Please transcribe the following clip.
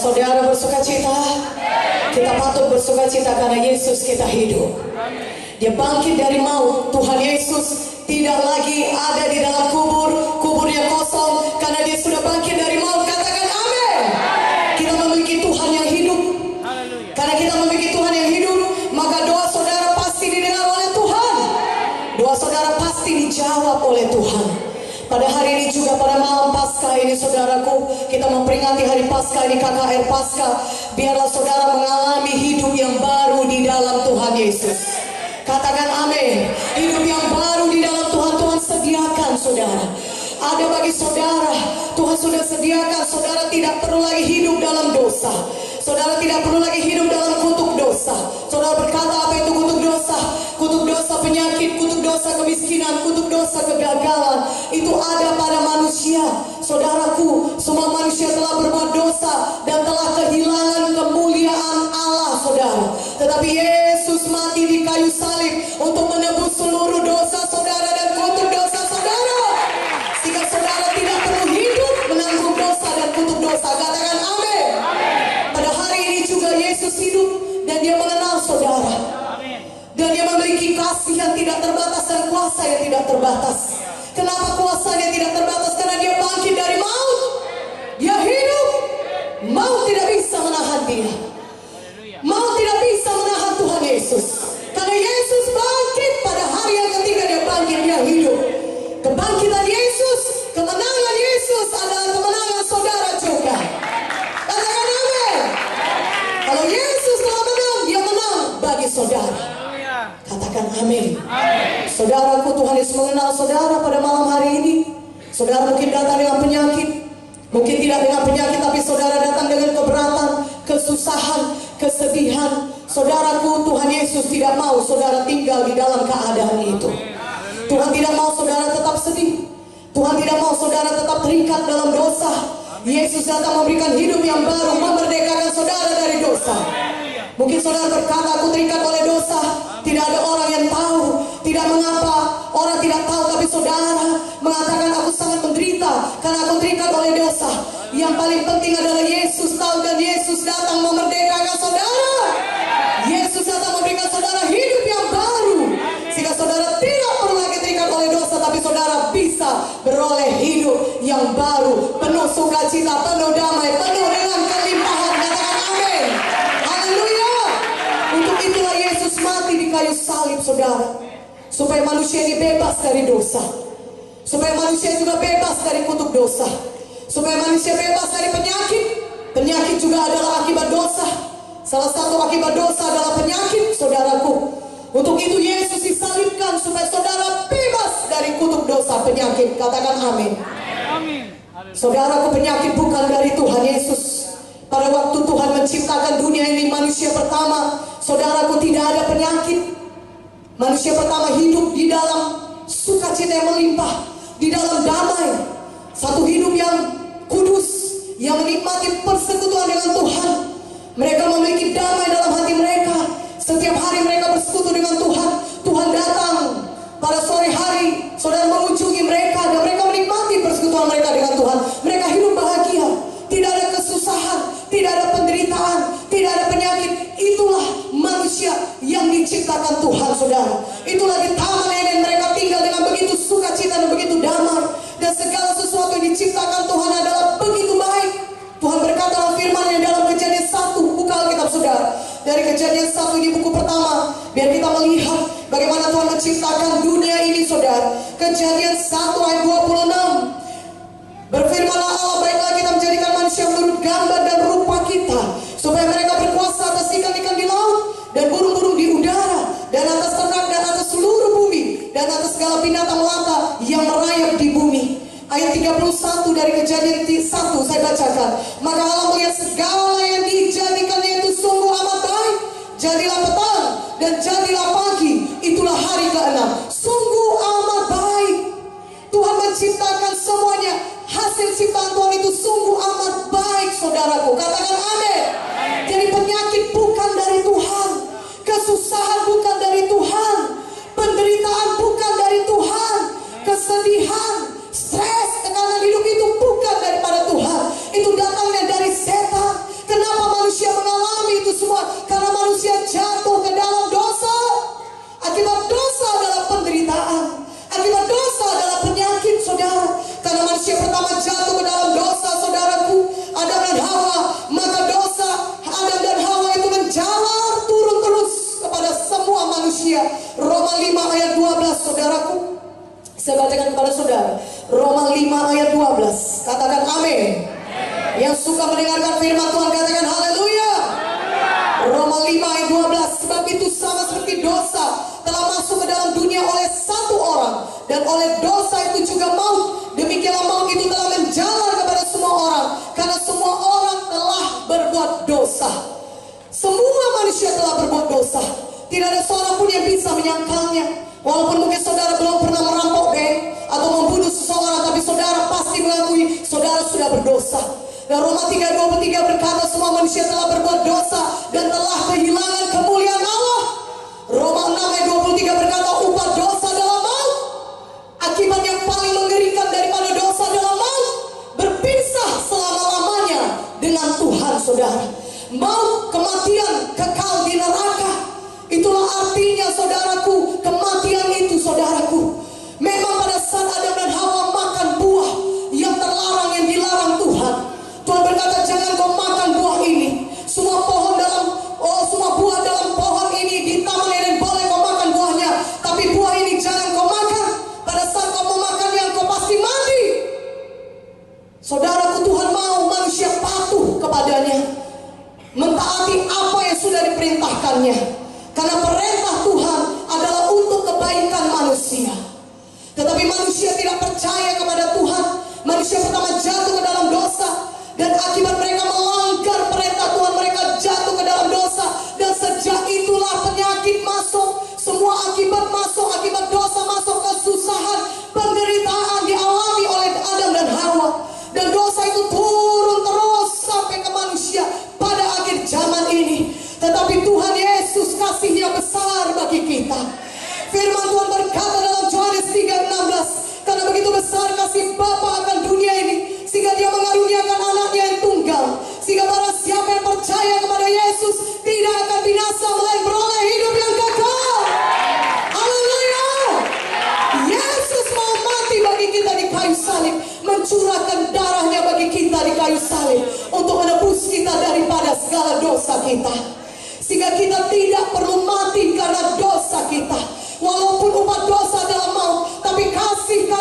saudara bersuka cita? Kita patut bersuka cita karena Yesus kita hidup. Dia bangkit dari maut. Tuhan Yesus tidak lagi ada di dalam kubur. Kuburnya kosong karena dia sudah bangkit dari maut. Katakan amin. Kita memiliki Tuhan yang hidup. Karena kita memiliki Tuhan yang hidup, maka doa saudara pasti didengar oleh Tuhan. Doa saudara pasti dijawab oleh Tuhan. Pada hari ini juga, pada malam Paskah ini saudaraku, kita memperingati hari Paskah ini, KKR Paskah. Biarlah saudara mengalami hidup yang baru di dalam Tuhan Yesus. Katakan amin. Hidup yang baru di dalam Tuhan. Tuhan sediakan saudara. Ada bagi saudara, Tuhan sudah sediakan. Saudara tidak perlu lagi hidup dalam dosa. Saudara tidak perlu lagi hidup dalam kutuk dosa. Saudara berkata, apa itu kutuk dosa? Kutuk dosa penyakit, kutuk dosa kemiskinan, kutuk dosa kegagalan. Itu ada pada manusia. Saudaraku, semua manusia telah berbuat dosa dan telah kehilangan kemuliaan Allah, saudara. Tetapi Yesus mati di kayu salib untuk menebus seluruh dosa saudara dan kutuk dosa saudara. Sehingga saudara tidak perlu hidup menanggung dosa dan kutuk dosa. Katakan amin. Pada hari ini juga Yesus hidup dan dia mengenal saudara. Dan dia memiliki kasih yang tidak terbatas dan kuasa yang tidak terbatas. Kenapa kuasanya tidak terbatas? Karena dia bangkit dari maut. Dia hidup. Maut tidak bisa menahan dia. Maut tidak bisa menahan Tuhan Yesus. Karena Yesus bangkit pada hari yang ketiga, dia bangkit, dia hidup. Kebangkitan Yesus, kemenangan Yesus adalah kemenangan saudara juga. Katakan amin. Kalau Yesus telah menang, dia menang bagi saudara. Katakan amin. Saudaraku, Tuhan Yesus mengenal saudara pada malam hari ini. Saudara mungkin datang dengan penyakit. Mungkin tidak dengan penyakit, tapi saudara datang dengan keberatan, kesusahan, kesedihan. Saudaraku, Tuhan Yesus tidak mau saudara tinggal di dalam keadaan itu. Tuhan tidak mau saudara tetap sedih. Tuhan tidak mau saudara tetap terikat dalam dosa. Yesus datang memberikan hidup yang baru, memerdekakan saudara dari dosa. Mungkin saudara berkata, aku terikat oleh dosa. Tidak ada orang yang tahu. Tidak mengapa orang tidak tahu, tapi saudara mengatakan, aku sangat menderita karena aku terikat oleh dosa. Yang paling penting adalah Yesus tahu dan Yesus datang memerdekakan saudara. Yesus datang memberikan saudara hidup yang baru. Sehingga saudara tidak perlu lagi terikat oleh dosa, tapi saudara bisa beroleh hidup yang baru. Penuh sukacita, penuh damai, penuh dengan kelimpahan. Katakan amin. Haleluya. Untuk itulah Yesus mati di kayu salib saudara. Supaya manusia ini bebas dari dosa. Supaya manusia juga bebas dari kutuk dosa. Supaya manusia bebas dari penyakit. Penyakit juga adalah akibat dosa. Salah satu akibat dosa adalah penyakit, saudaraku. Untuk itu Yesus disalibkan supaya saudara bebas dari kutuk dosa, penyakit. Katakan amin. Saudaraku, penyakit bukan dari Tuhan Yesus. Pada waktu Tuhan menciptakan dunia ini, manusia pertama, saudaraku, tidak ada penyakit. Manusia pertama hidup di dalam sukacita yang melimpah, di dalam damai. Satu hidup yang kudus, yang menikmati persekutuan dengan Tuhan. Mereka memiliki damai dalam hati mereka. Setiap hari mereka bersekutu dengan Tuhan. Tuhan datang pada sore hari, saudara mengunjungi mereka, dan mereka menikmati persekutuan mereka dengan Tuhan. Mereka hidup bahagia. Tidak ada kesusahan, tidak ada penderitaan, tidak ada penyakit. Itulah manusia yang diciptakan Tuhan, saudara. Itulah di Taman Eden mereka tinggal dengan begitu sukacita dan begitu damai. Dan segala sesuatu yang diciptakan Tuhan adalah begitu baik. Tuhan berkata dalam firman-Nya dalam Kejadian 1, buka Alkitab saudara. Dari Kejadian 1 ini buku pertama, biar kita melihat bagaimana Tuhan menciptakan dunia ini, saudara. Kejadian 1 ayat 26. Berfirmanlah Allah, baiklah kita menjadikan manusia menurut gambar dan rupa kita, supaya mereka berkuasa atas ikan-ikan di laut, dan burung-burung di udara, dan atas ternak, dan atas seluruh bumi, dan atas segala binatang melata yang merayap di bumi. Ayat 31 dari Kejadian 1 saya bacakan. Maka Allah melihat segala yang dijadikannya itu sungguh amat baik. Jadilah petang dan jadilah pagi, itulah hari ke-6. Sungguh amat baik. Tuhan menciptakan semuanya. Hasil ciptaan Tuhan itu sungguh amat baik, saudaraku. Katakan amin. Jadi penyakit bukan dari Tuhan, kesusahan bukan dari Tuhan, penderitaan bukan dari Tuhan, kesedihan, stres, tekanan hidup itu bukan daripada Tuhan. Itu datangnya dari setan. Kenapa? manusia. Roma 5 ayat 12, saudaraku. Saya bacakan kepada saudara. Roma 5 ayat 12. Katakan amin. Yang suka mendengarkan firman Tuhan katakan haleluya. Roma 5 ayat 12. Sebab itu sama seperti dosa telah masuk ke dalam dunia oleh satu orang, dan oleh dosa itu juga maut, demikianlah maut itu telah menjalar kepada semua orang, karena semua orang telah berbuat dosa. Semua manusia telah berbuat dosa. Tidak ada seorang pun yang bisa menyangkalnya. Walaupun mungkin saudara belum pernah merampok bank atau membunuh seseorang, tapi saudara pasti mengakui saudara sudah berdosa. Dan Roma 3:23 berkata semua manusia telah berbuat dosa dan telah kehilangan kemuliaan Allah. Roma 6 ayat 23 berkata upah dosa adalah maut. Akibat yang paling mengerikan daripada dosa adalah maut, berpisah selama-lamanya dengan Tuhan, saudara. Maut, kematian, kekal di neraka. Itulah artinya, saudaraku, kematian itu, saudaraku. Memang pada saat Adam dan Hawa makan buah yang terlarang, yang dilarang Tuhan, Tuhan berkata jangan kau makan buah ini. Semua buah dalam pohon ini di taman Eden boleh kau makan buahnya, tapi buah ini jangan kau makan. Pada saat kau memakannya kau pasti mati. Saudaraku, Tuhan mau manusia patuh kepadanya, mentaati apa yang sudah diperintahkannya. Karena perintah Tuhan adalah untuk kebaikan manusia. Tetapi manusia tidak percaya kepada Tuhan. Manusia pertama jatuh ke dalam dosa, dan akibat mereka melanggar perintah Tuhan, mereka jatuh ke dalam dosa. Dan sejak itulah penyakit masuk, semua akibat masuk, akibat dosa masuk, kesusahan, penderitaan dialami oleh Adam dan Hawa. Dan dosa itu turun terus sampai ke manusia pada akhir zaman ini. Tetapi Tuhan Yesus kasihnya besar bagi kita. Firman Tuhan berkata dalam Yohanes 3:16, karena begitu besar kasih Bapa akan dunia ini, sehingga dia mengaruniakan anaknya yang tunggal, sehingga barang siapa yang percaya kepada Yesus tidak akan binasa, melainkan beroleh hidup yang kekal. Haleluya. Yesus mau mati bagi kita di kayu salib, mencurahkan darahnya bagi kita di kayu salib, untuk menebus kita daripada segala dosa kita, sehingga kita tidak perlu mati karena dosa kita. Walaupun upah dosa adalah maut, tapi kasih